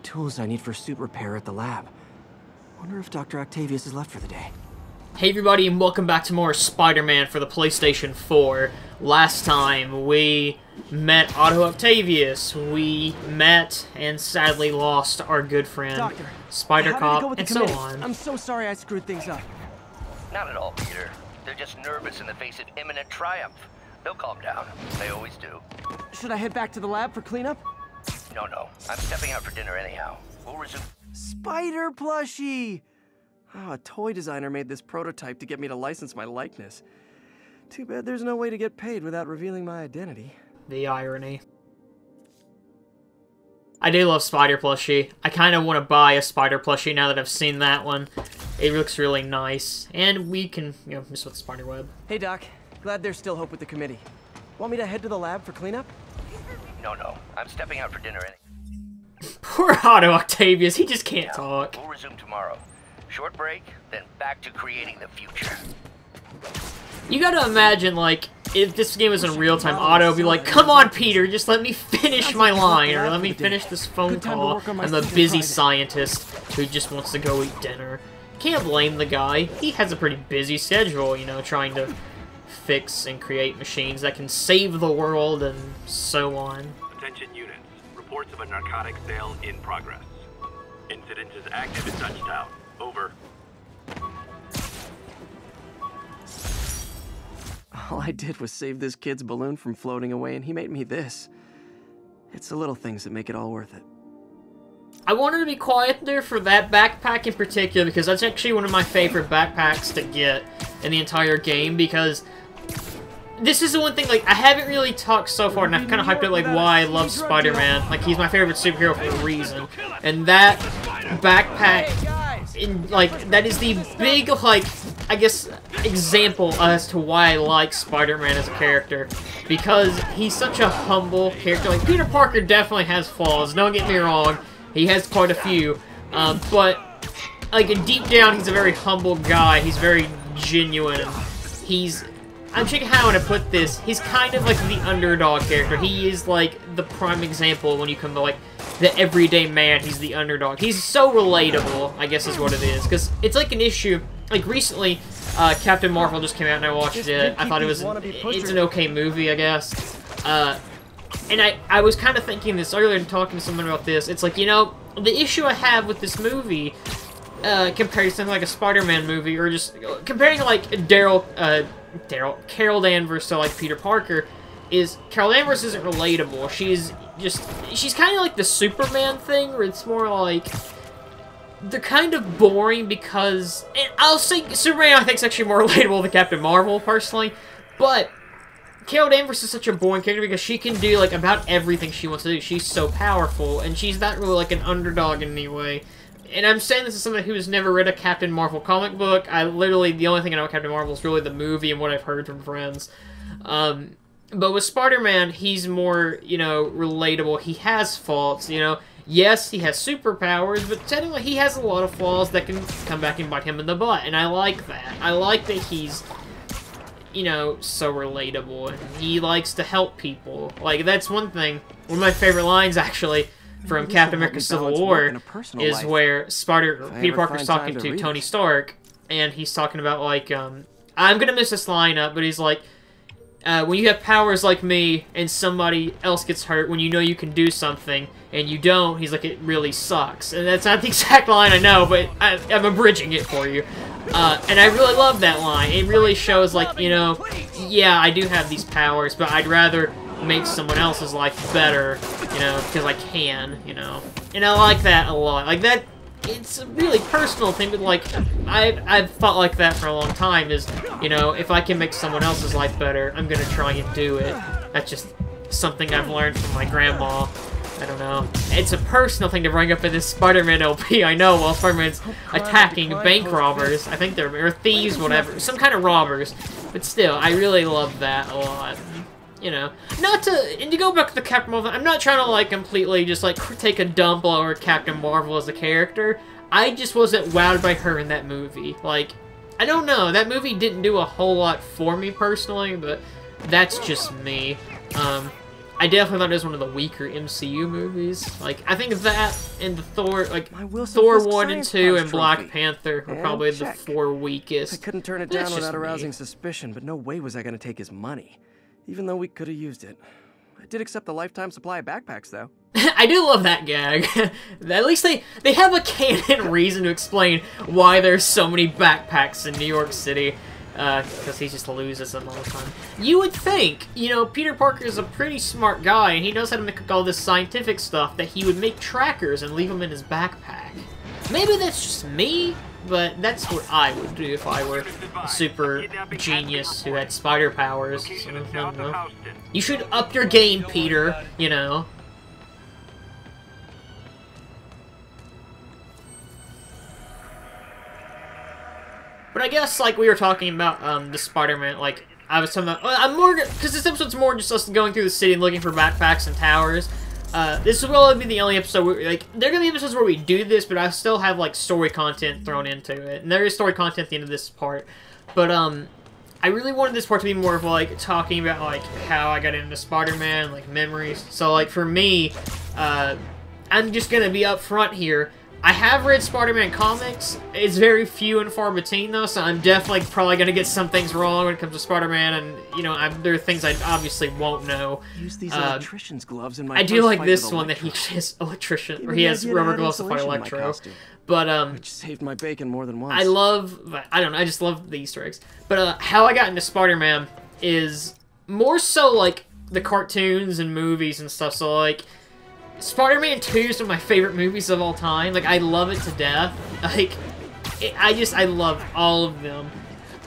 tools I need for suit repair at the lab. Wonder if Dr. Octavius is left for the day. Hey everybody, and welcome back to more Spider-Man for the PlayStation 4. Last time, we met Otto Octavius. We met and sadly lost our good friend, Doctor, Spider-Cop, and so on. I'm so sorry I screwed things up. Not at all, Peter. They're just nervous in the face of imminent triumph. They'll calm down. They always do. Should I head back to the lab for cleanup? No. I'm stepping out for dinner anyhow. We'll resume. Spider plushie! Oh, a toy designer made this prototype to get me to license my likeness. Too bad there's no way to get paid without revealing my identity. The irony. I do love Spider plushie. I kind of want to buy a Spider plushie now that I've seen that one. It looks really nice. And we can, mess with the spider web. Hey, Doc. Glad there's still hope with the committee. Want me to head to the lab for cleanup? No. I'm stepping out for dinner any. Poor Otto Octavius, he just can't talk. We'll resume tomorrow. Short break, then back to creating the future. You gotta imagine, like, if this game was in real time, Otto would be like, "Come on, Peter, just let me finish my line, or let me finish this phone call. I'm a busy scientist who just wants to go eat dinner." Can't blame the guy. He has a pretty busy schedule, trying to fix and create machines that can save the world and so on. Attention units. Reports of a narcotic sale in progress. Incident is active in Dutchtown. Over. All I did was save this kid's balloon from floating away, and he made me this. It's the little things that make it all worth it. I wanted to be quiet there for that backpack in particular, because that's actually one of my favorite backpacks to get in the entire game, because this is the one thing, like, I haven't really talked so far, and I've kind of hyped up, like, why I love Spider-Man. Like, he's my favorite superhero for a reason. And that backpack, that is the big, like, I guess, example as to why I like Spider-Man as a character. Because he's such a humble character. Like, Peter Parker definitely has flaws, don't get me wrong. He has quite a few. But, like, deep down, he's a very humble guy. He's very genuine. I'm checking how I want to put this. He's kind of like the underdog character. He is like the prime example when you come to like the everyday man. He's the underdog. He's so relatable, I guess is what it is. Because it's like an issue. Like recently, Captain Marvel just came out and I watched it. I thought it's an okay movie, I guess. And I was kind of thinking this earlier and talking to someone about this. It's like, the issue I have with this movie, compared to something like a Spider-Man movie, or just comparing like Carol Danvers to like Peter Parker, is Carol Danvers isn't relatable. She's kind of like the Superman thing, where it's more like they're kind of boring because, and I'll say Superman I think is actually more relatable than Captain Marvel personally, but Carol Danvers is such a boring character because she can do like about everything she wants to do. She's so powerful, and she's not really like an underdog in any way. And I'm saying this as someone who has never read a Captain Marvel comic book. The only thing I know about Captain Marvel is really the movie and what I've heard from friends. But with Spider-Man, he's more, relatable. He has faults, Yes, he has superpowers, but technically he has a lot of flaws that can come back and bite him in the butt. And I like that. I like that he's, so relatable. And he likes to help people. Like, that's one thing. One of my favorite lines, actually, from Captain America Civil War is where Peter Parker's talking to Tony Stark, and he's talking about, like, I'm gonna miss this line up, but he's like, when you have powers like me, and somebody else gets hurt, when you know you can do something, and you don't, he's like, it really sucks. And that's not the exact line, I know, but I'm abridging it for you. And I really love that line. It really shows, like, yeah, I do have these powers, but I'd rather make someone else's life better, because I can, And I like that a lot. Like, that, it's a really personal thing, but, like, I've thought like that for a long time, is, if I can make someone else's life better, I'm gonna try and do it. That's just something I've learned from my grandma. I don't know. It's a personal thing to bring up in this Spider-Man LP, I know, while Spider-Man's attacking bank robbers. I think they're, or thieves, whatever. Some kind of robbers. But still, I really love that a lot. Not to, and to go back to the Captain Marvel, I'm not trying to, like, completely just, like, take a dump over Captain Marvel as a character. I just wasn't wowed by her in that movie. Like, I don't know, that movie didn't do a whole lot for me personally, but that's just me. I definitely thought it was one of the weaker MCU movies. Like, I think that and the Thor, like, My Wilson Thor Fisk 1 and Science 2 Prize and Black trophy. Panther were And probably the check. 4 I weakest. couldn't turn it That's down without just me. arousing suspicion, but no way was I going to take his money. Even though we could have used it. I did accept the lifetime supply of backpacks, though. I do love that gag. At least they have a canon reason to explain why there's so many backpacks in New York City. Because he just loses them all the time. You would think, you know, Peter Parker is a pretty smart guy, and he knows how to make all this scientific stuff, that he would make trackers and leave them in his backpack. Maybe that's just me, but that's what I would do if I were a super genius who had spider powers. Location is south of Houston. You should up your game, Peter, you know. But I guess, like, we were talking about, the Spider-Man, like, I was talking about, I'm more, because this episode's more just us going through the city and looking for backpacks and towers. This will probably be the only episode where, like, there are gonna be episodes where we do this, but I still have, like, story content thrown into it. And there is story content at the end of this part. But, I really wanted this part to be more of, like, talking about, like, how I got into Spider-Man, like, memories. So, like, for me, I'm just gonna be up front here. I have read Spider-Man comics. It's very few and far between, though, so I'm definitely probably going to get some things wrong when it comes to Spider-Man, and, you know, there are things I obviously won't know. Use these electrician's gloves in my I do first like fight this with one that he Electro, has electrician, or Even he the has idea to rubber add gloves to fight insulation in my Electro. costume, But, which saved my bacon more than once. I love, I don't know, I just love the Easter eggs. But, how I got into Spider-Man is more so, like, the cartoons and movies and stuff, so, like, Spider-Man 2 is one of my favorite movies of all time. Like, I love it to death. Like, I love all of them.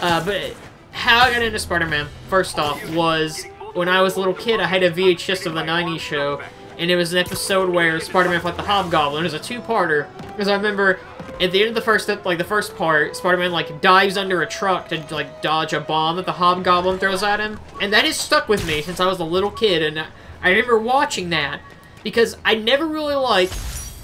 But how I got into Spider-Man, first off, was when I was a little kid, I had a VHS of the 90s show, and it was an episode where Spider-Man fought the Hobgoblin. It was a two-parter, because I remember at the end of the first part, Spider-Man, like, dives under a truck to, like, dodge a bomb that the Hobgoblin throws at him. And that has stuck with me since I was a little kid, and I remember watching that. Because I never really, like,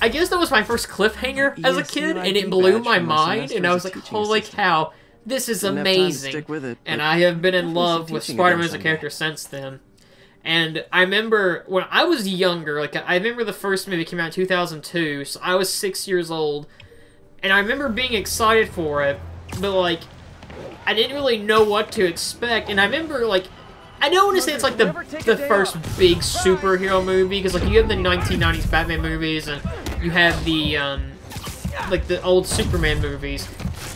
I guess that was my first cliffhanger as a kid, and it blew my mind, and I was like, holy cow, this is amazing. Stick with it, And I have been in definitely love some with teaching Spider-Man again as a someday. character since then. And I remember when I was younger, like, I remember the first movie came out in 2002, so I was 6 years old, and I remember being excited for it, but, like, I didn't really know what to expect, and I remember, like, I don't want to say it's like the first big superhero movie, because, like, you have the 1990s Batman movies, and you have the, like, the old Superman movies.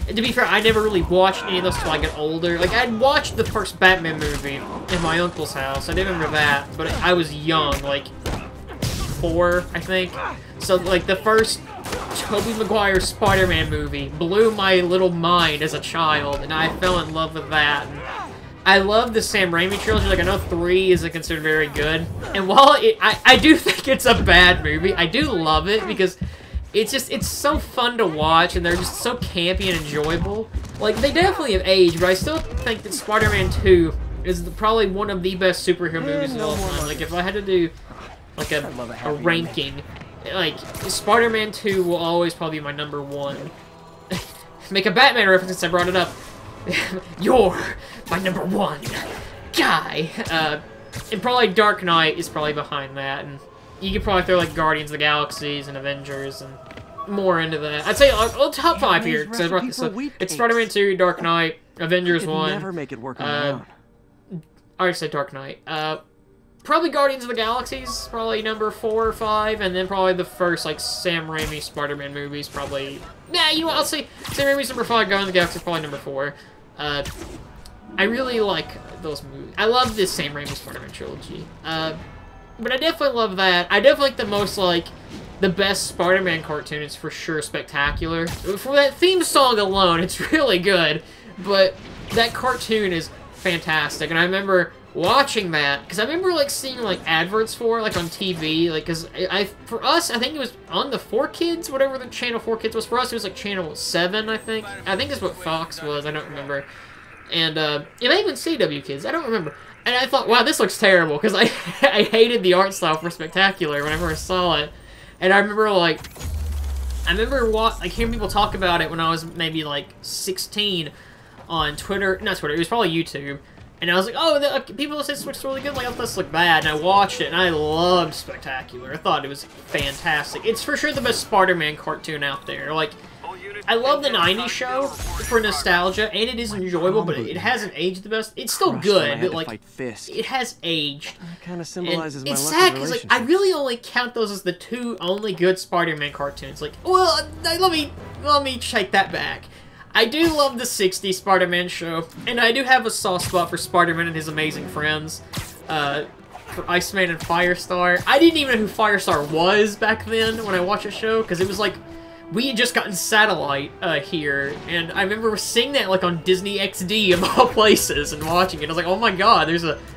And to be fair, I never really watched any of those until I got older. Like, I'd watched the first Batman movie in my uncle's house. I didn't remember that, but I was young, like, 4, I think. So, like, the first Tobey Maguire Spider-Man movie blew my little mind as a child, and I fell in love with that. And I love the Sam Raimi trilogy. Like, I know 3 isn't considered very good. And while I do think it's a bad movie, I do love it because it's so fun to watch, and they're just so campy and enjoyable. Like, they definitely have aged, but I still think that Spider-Man 2 is probably one of the best superhero movies of all time. Like, if I had to do, like, a ranking, like, Spider-Man 2 will always probably be my number 1. Make a Batman reference since I brought it up. You're my number 1 guy. And probably Dark Knight is probably behind that, and you could probably throw, like, Guardians of the Galaxies and Avengers and more into that. I'd say top 5 here, because I brought this up. It's Spider-Man 2, Dark Knight, Avengers 1. Never make it work on my own. I already said Dark Knight. Probably Guardians of the Galaxies, probably number 4 or 5, and then probably the first, like, Sam Raimi Spider-Man movies, probably... Nah, you know what, I'll say Sam Raimi's number 5, Guardians of the Galaxies probably number 4. I really like those movies. I love this Sam Raimi Spider-Man trilogy. But I definitely love that. I definitely like the most, like, the best Spider-Man cartoon is for sure Spectacular. For that theme song alone, it's really good, but that cartoon is fantastic, and I remember watching that, because I remember, like, seeing, like, adverts for it, like, on TV, like, because for us, I think it was on the 4Kids, whatever the channel 4Kids was. For us, it was, like, channel 7, I think. I think that's what Fox was, I don't remember. And, it may have been CW Kids, I don't remember. And I thought, wow, this looks terrible, because I hated the art style for Spectacular whenever I saw it. And I remember, like, hearing people talk about it when I was maybe, like, 16 on Twitter, not Twitter, it was probably YouTube. And I was like, oh, people say this looks really good, like, oh, this look bad. And I watched it, and I loved Spectacular. I thought it was fantastic. It's for sure the best Spider-Man cartoon out there. Like, I love the 90s show for nostalgia, and it is enjoyable, but it hasn't aged the best. It's still good, but, like, it has aged. It kind of symbolizes my it's lucky sad, because, like, I relationship. really only count those as the two only good Spider-Man cartoons. Like, well, let me take that back. I do love the 60s Spider-Man show, and I do have a soft spot for Spider-Man and his amazing friends. For Iceman and Firestar. I didn't even know who Firestar was back then when I watched the show, because it was like, we had just gotten satellite here, and I remember seeing that like on Disney XD of all places and watching it. I was like, oh my god, I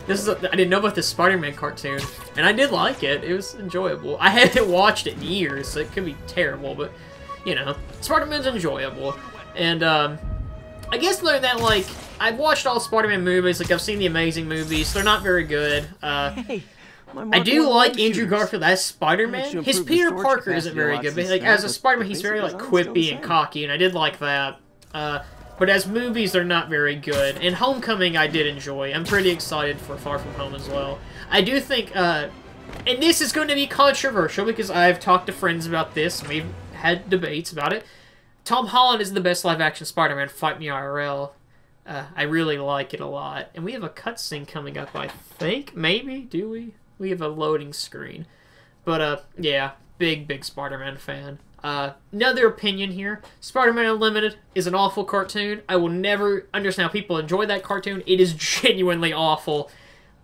didn't know about this Spider-Man cartoon, and I did like it. It was enjoyable. I haven't watched it in years, so it could be terrible, but you know, Spider-Man's enjoyable. And I guess other than that, like, I've watched all Spider-Man movies. Like, I've seen the Amazing movies. They're not very good. Hey, I do like Andrew Garfield as Spider-Man. His Peter Parker isn't very good, but like as a Spider-Man, he's very like quippy and cocky, and I did like that. But as movies, they're not very good. And Homecoming, I did enjoy. I'm pretty excited for Far From Home as well. I do think, and this is going to be controversial because I've talked to friends about this, and we've had debates about it. Tom Holland is the best live-action Spider-Man. Fight me IRL. I really like it a lot. And we have a cutscene coming up, I think. Maybe? Do we? We have a loading screen. But, yeah. Big Spider-Man fan. Another opinion here. Spider-Man Unlimited is an awful cartoon. I will never understand how people enjoy that cartoon. It is genuinely awful.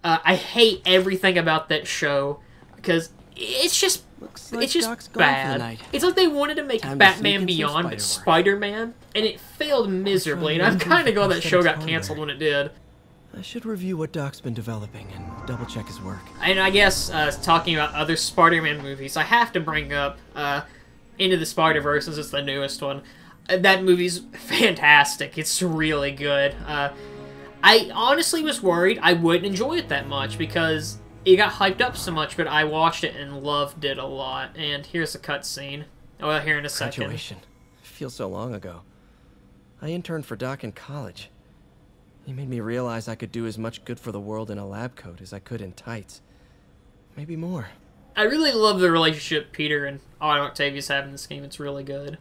I hate everything about that show. Because it's just... it's just bad. It's like they wanted to make Batman Beyond, but Spider-Man, and it failed miserably, and I'm kind of glad that show got canceled when it did. I should review what Doc's been developing and double-check his work. And I guess, talking about other Spider-Man movies, I have to bring up Into the Spider-Verse, since it's the newest one. That movie's fantastic. It's really good. I honestly was worried I wouldn't enjoy it that much, because it got hyped up so much, but I watched it and loved it a lot. And here's a cutscene. Well, here in a second. Graduation. It feels so long ago. I interned for Doc in college. He made me realize I could do as much good for the world in a lab coat as I could in tights. Maybe more. I really love the relationship Peter and Otto Octavius have in this game. It's really good.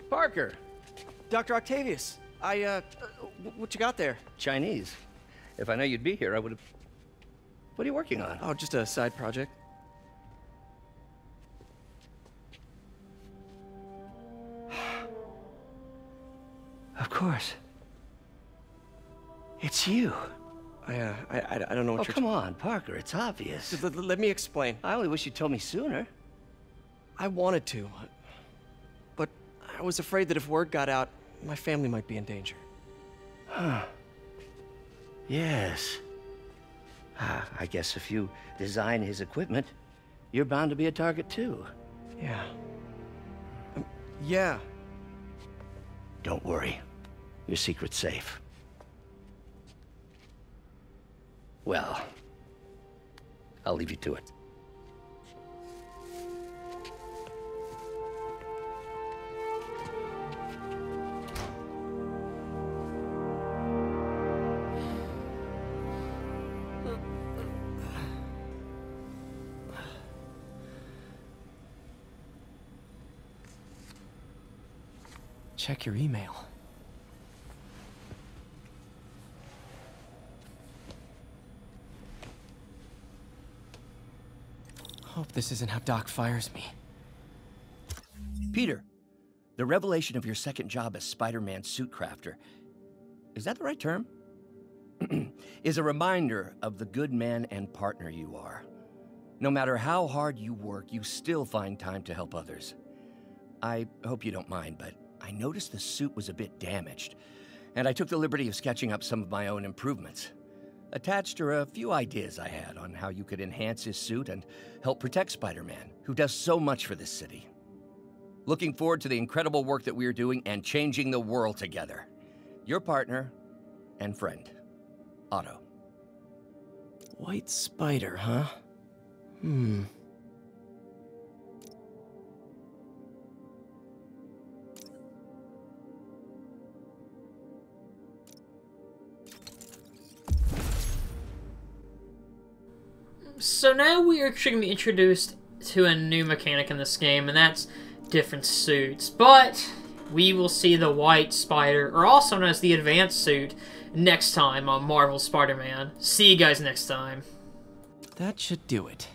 Parker! Dr. Octavius, what you got there? Chinese. If I know you'd be here, I would have... What are you working on? Oh, just a side project. Of course. It's you. I don't know what you're... come on, Parker, it's obvious. Let me explain. I only wish you told me sooner. I wanted to, but I was afraid that if word got out, my family might be in danger. Huh. Yes. I guess if you design his equipment, you're bound to be a target too. Yeah. Yeah. Don't worry. Your secret's safe. Well, I'll leave you to it. Check your email. Hope this isn't how Doc fires me. Peter, the revelation of your second job as Spider-Man suit crafter, is that the right term? Is a reminder of the good man and partner you are. No matter how hard you work, you still find time to help others. I hope you don't mind, but I noticed the suit was a bit damaged, and I took the liberty of sketching up some of my own improvements. Attached are a few ideas I had on how you could enhance his suit and help protect Spider-Man, who does so much for this city. Looking forward to the incredible work that we're doing and changing the world together. Your partner and friend, Otto. White Spider, huh? So now we are actually going to be introduced to a new mechanic in this game, and that's different suits. But we will see the White Spider, or also known as the Advanced Suit, next time on Marvel Spider-Man. See you guys next time. That should do it.